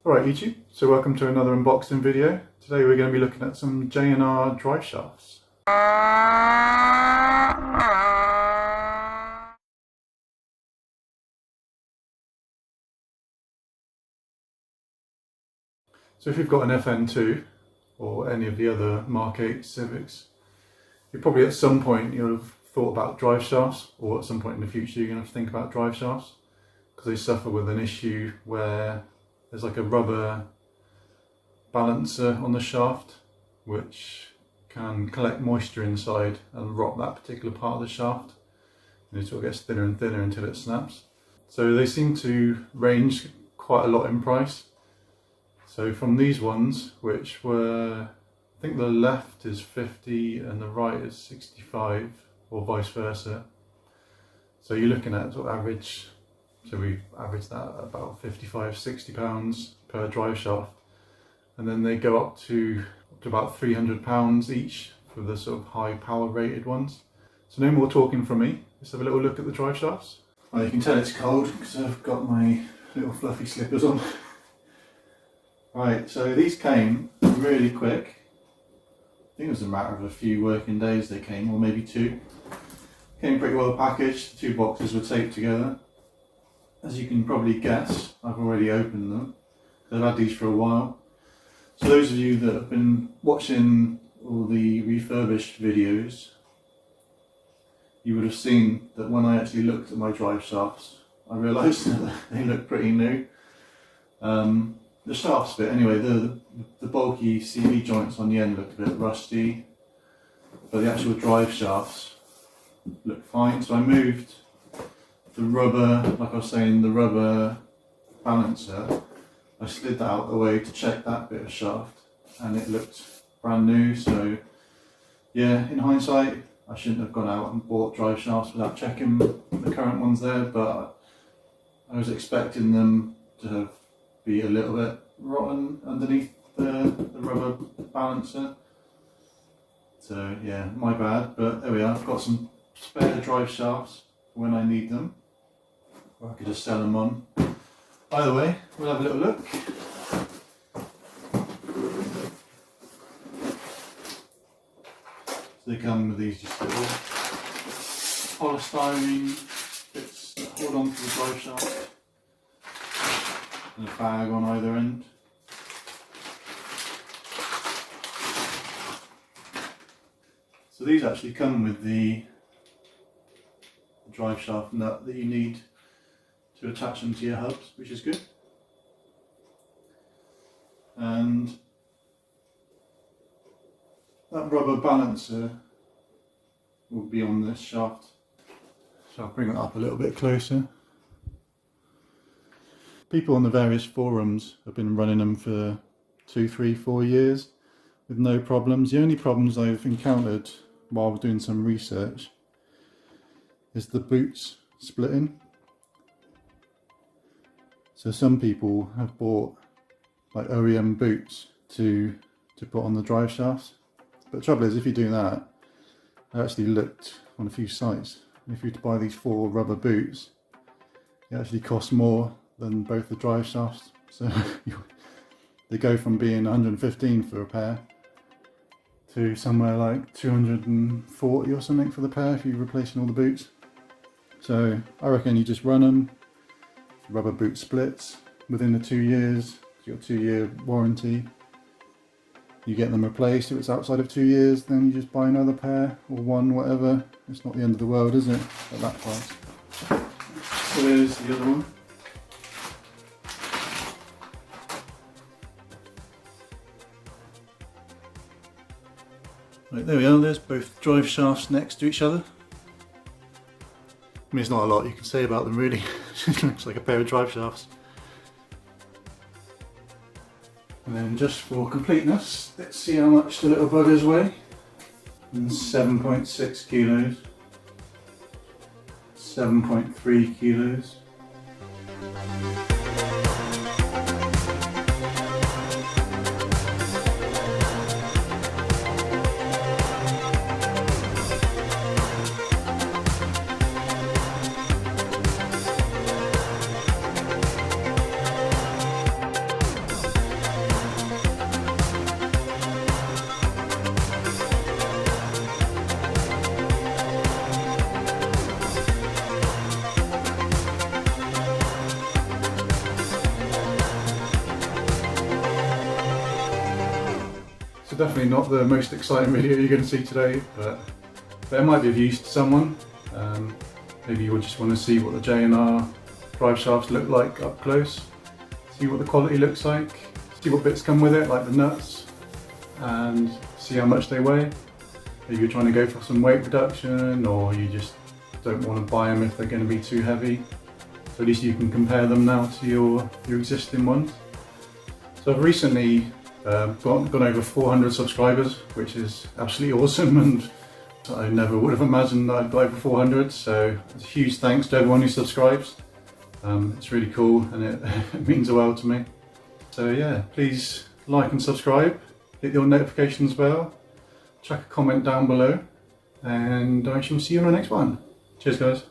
Alright YouTube, so welcome to another unboxing video. Today we're going to be looking at some J&R drive shafts. So if you've got an FN2 or any of the other Mark 8 Civics, you probably at some point you'll have thought about drive shafts, or at some point in the future you're going to have to think about drive shafts, because they suffer with an issue where there's like a rubber balancer on the shaft which can collect moisture inside and rot that particular part of the shaft, and it sort of gets thinner and thinner until it snaps. So they seem to range quite a lot in price. So from these ones, which were, I think the left is 50 and the right is 65, or vice versa. So you're looking at sort of average, so we averaged that at about 55, 60 pounds per drive shaft. And then they go up to about 300 pounds each for the sort of high power rated ones. So no more talking from me, let's have a little look at the drive shafts. Well, you can tell it's cold because I've got my little fluffy slippers on. Right, so these came really quick. I think it was a matter of a few working days they came, or maybe two. Came pretty well packaged, the two boxes were taped together. As you can probably guess, I've already opened them. I've had these for a while. So those of you that have been watching all the refurbished videos, you would have seen that when I actually looked at my drive shafts, I realised that they look pretty new. The shafts bit, anyway, the bulky CV joints on the end look a bit rusty, but the actual drive shafts look fine. So I moved the rubber, like I was saying, the rubber balancer. I slid that out of the way to check that bit of shaft, and it looked brand new. So yeah, in hindsight, I shouldn't have gone out and bought drive shafts without checking the current ones there, but I was expecting them to be a little bit rotten underneath the rubber balancer. So yeah, my bad, but there we are. I've got some spare drive shafts for when I need them, or I could just sell them on. Either way, we'll have a little look. So they come with these just little polystyrene bits that hold on to the drive shaft, and a bag on either end. So these actually come with the drive shaft nut that you need to attach them to your hubs, which is good. And that rubber balancer will be on this shaft. So I'll bring it up a little bit closer. People on the various forums have been running them for 2, 3, 4 years with no problems. The only problems I've encountered while doing some research is the boots splitting. So some people have bought like OEM boots to put on the drive shafts. But the trouble is, if you do that, I actually looked on a few sites, and if you were to buy these 4 rubber boots, it actually costs more than both the drive shafts. So they go from being 115 for a pair to somewhere like 240 or something for the pair if you're replacing all the boots. So I reckon you just run them, rubber boot splits within the 2 years, you've got a 2-year warranty. You get them replaced. If it's outside of 2 years, then you just buy another pair, or one, whatever. It's not the end of the world, is it, at that price? So there's the other one. Right, there we are, there's both drive shafts next to each other. I mean, there's not a lot you can say about them really. It looks like a pair of drive shafts. And then just for completeness, let's see how much the little buggers weigh. 7.6 kilos, 7.3 kilos. So definitely not the most exciting video you're going to see today, but it might be of use to someone. Maybe you'll just want to see what the J&R drive shafts look like up close, see what the quality looks like, see what bits come with it, like the nuts, and see how much they weigh. Maybe you're trying to go for some weight reduction, or you just don't want to buy them if they're going to be too heavy. So at least you can compare them now to your existing ones. So I've recently gone over 400 subscribers, which is absolutely awesome, and I never would have imagined that I'd got over 400, so it's a huge thanks to everyone who subscribes. It's really cool, and it means the world to me. So yeah, please like and subscribe, hit the notifications bell, chuck a comment down below, and I shall see you on the next one. Cheers guys.